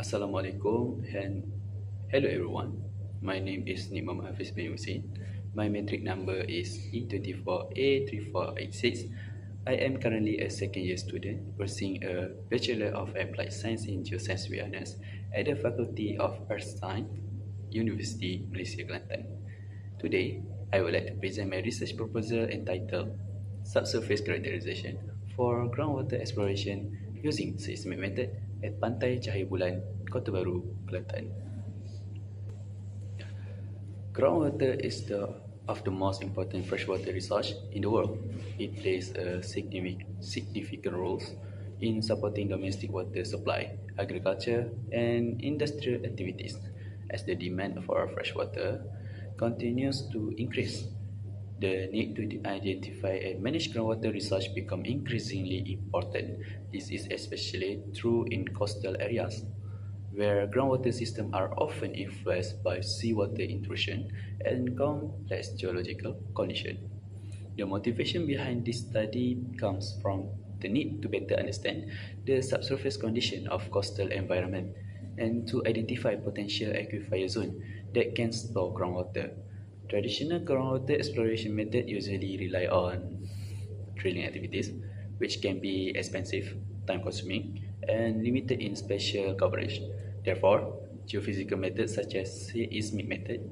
Assalamualaikum and hello everyone. My name is Nimam Hafiz bin Hussein. My metric number is E24A3486. I am currently a second year student pursuing a Bachelor of Applied Science in Geoscience Awareness at the Faculty of Earth Science, University Malaysia Kelantan. Today, I would like to present my research proposal entitled Subsurface Characterization for Groundwater Exploration using Seismic Method at Pantai Cahaya Bulan, Kota Baru, Kelantan. Groundwater is of the most important freshwater resource in the world. It plays a significant role in supporting domestic water supply, agriculture, and industrial activities. As the demand for freshwater continues to increase, the need to identify and manage groundwater resource become increasingly important. This is especially true in coastal areas, where groundwater systems are often influenced by seawater intrusion and complex geological conditions. The motivation behind this study comes from the need to better understand the subsurface condition of coastal environment and to identify potential aquifer zones that can store groundwater. Traditional groundwater exploration methods usually rely on drilling activities, which can be expensive, time-consuming, and limited in spatial coverage. Therefore, geophysical methods such as seismic method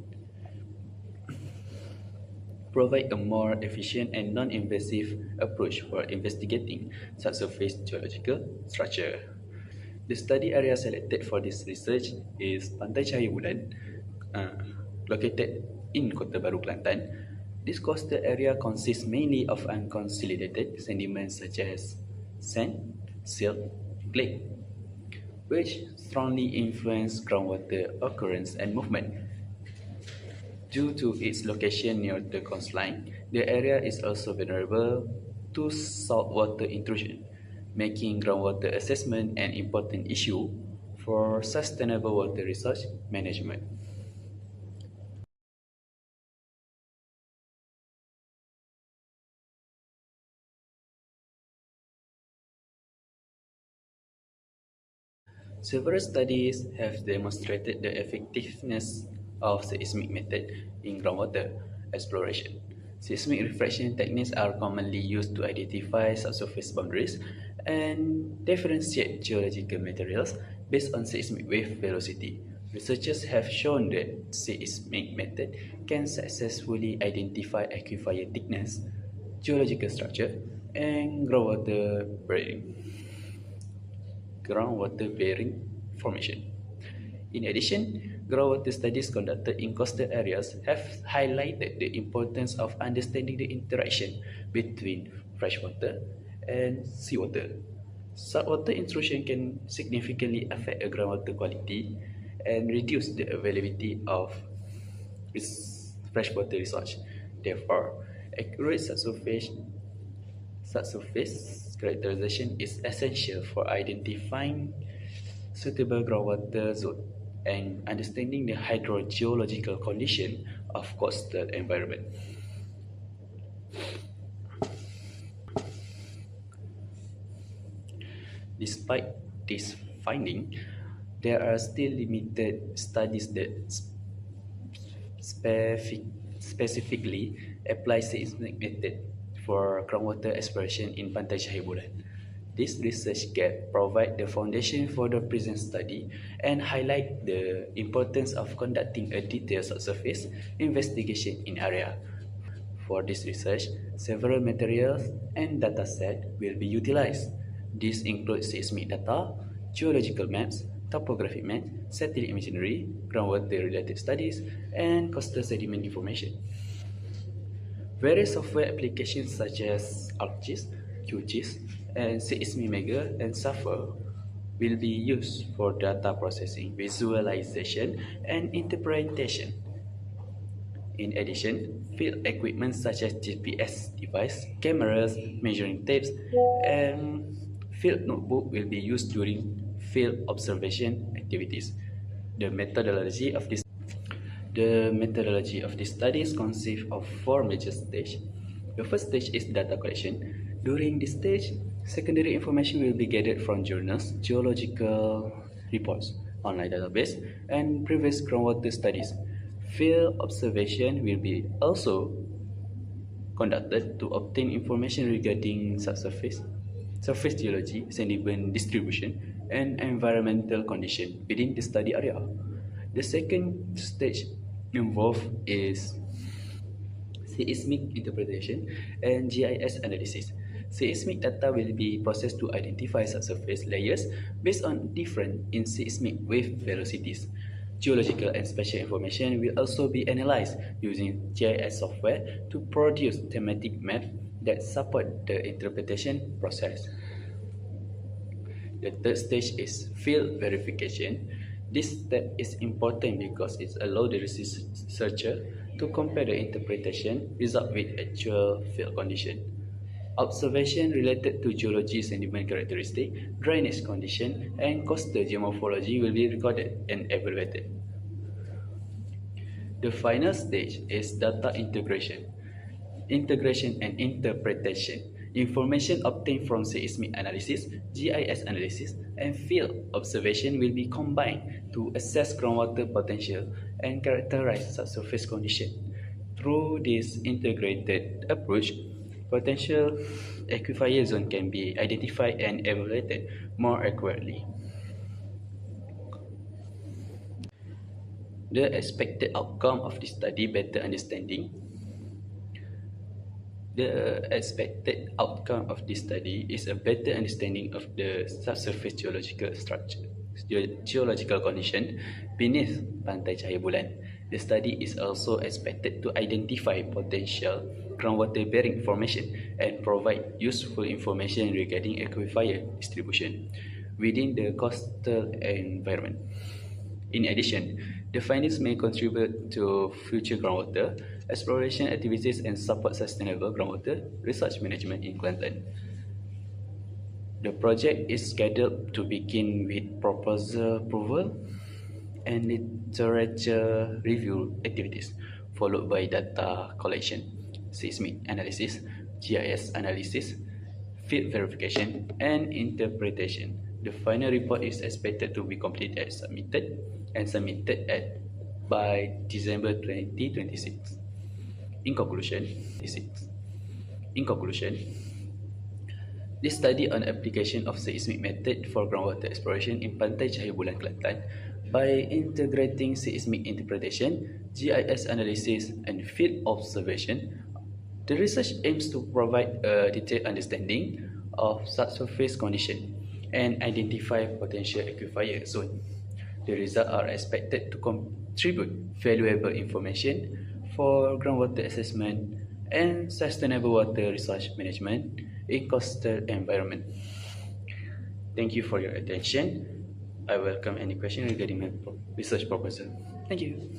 provide a more efficient and non-invasive approach for investigating subsurface geological structure. The study area selected for this research is Pantai Cahaya Bulan, located in Kota Baru, Kelantan. This coastal area consists mainly of unconsolidated sediments such as sand, silt, and clay, which strongly influence groundwater occurrence and movement. Due to its location near the coastline, the area is also vulnerable to saltwater intrusion, making groundwater assessment an important issue for sustainable water resource management. Several studies have demonstrated the effectiveness of seismic method in groundwater exploration. Seismic refraction techniques are commonly used to identify subsurface boundaries and differentiate geological materials based on seismic wave velocity. Researchers have shown that seismic method can successfully identify aquifer thickness, geological structure, and groundwater-bearing formation. In addition, groundwater studies conducted in coastal areas have highlighted the importance of understanding the interaction between freshwater and seawater. Saltwater intrusion can significantly affect the groundwater quality and reduce the availability of freshwater resource. Therefore, accurate subsurface characterization is essential for identifying suitable groundwater zone and understanding the hydrogeological condition of coastal environment. Despite this finding, there are still limited studies that specifically apply seismic method for groundwater exploration in Pantai Cahaya Bulan. This research gap provide the foundation for the present study and highlight the importance of conducting a detailed subsurface investigation in area. For this research, several materials and data sets will be utilized. These include seismic data, geological maps, topographic maps, satellite imagery, groundwater-related studies, and coastal sediment information. Various software applications such as ArcGIS, QGIS, and Seismimeter and Sapphire will be used for data processing, visualization, and interpretation. In addition, field equipment such as GPS device, cameras, measuring tapes, and field notebook will be used during field observation activities. The methodology of this studies consists of four major stages. The first stage is data collection. During this stage, secondary information will be gathered from journals, geological reports, online database, and previous groundwater studies. Field observation will be also conducted to obtain information regarding subsurface, surface geology, sediment distribution, and environmental condition within the study area. The second stage involved is seismic interpretation and GIS analysis. Seismic data will be processed to identify subsurface layers based on different in seismic wave velocities. Geological and spatial information will also be analyzed using GIS software to produce thematic maps that support the interpretation process. The third stage is field verification. This step is important because it allows the researcher to compare the interpretation result with actual field condition. Observation related to geology, sediment characteristic, drainage condition, and coastal geomorphology will be recorded and evaluated. The final stage is data integration. Integration and interpretation. Information obtained from seismic analysis, GIS analysis, and field observation will be combined to assess groundwater potential and characterize subsurface condition. Through this integrated approach, potential aquifer zone can be identified and evaluated more accurately. The expected outcome of this study, better understanding. The expected outcome of this study is a better understanding of the subsurface geological structure, geological condition beneath Pantai Cahaya Bulan. The study is also expected to identify potential groundwater-bearing formation and provide useful information regarding aquifer distribution within the coastal environment. In addition, the findings may contribute to future groundwater exploration activities and support sustainable groundwater research management in Kelantan. The project is scheduled to begin with proposal approval and literature review activities, followed by data collection, seismic analysis, GIS analysis, field verification, and interpretation. The final report is expected to be completed and submitted by December 2026. In conclusion, this study on application of seismic method for groundwater exploration in Pantai Cahaya Bulan, Kelantan, by integrating seismic interpretation, GIS analysis, and field observation, the research aims to provide a detailed understanding of subsurface condition and identify potential aquifer zone. The results are expected to contribute valuable information for groundwater assessment and sustainable water resource management in coastal environment. Thank you for your attention. I welcome any question regarding my research proposal. Thank you.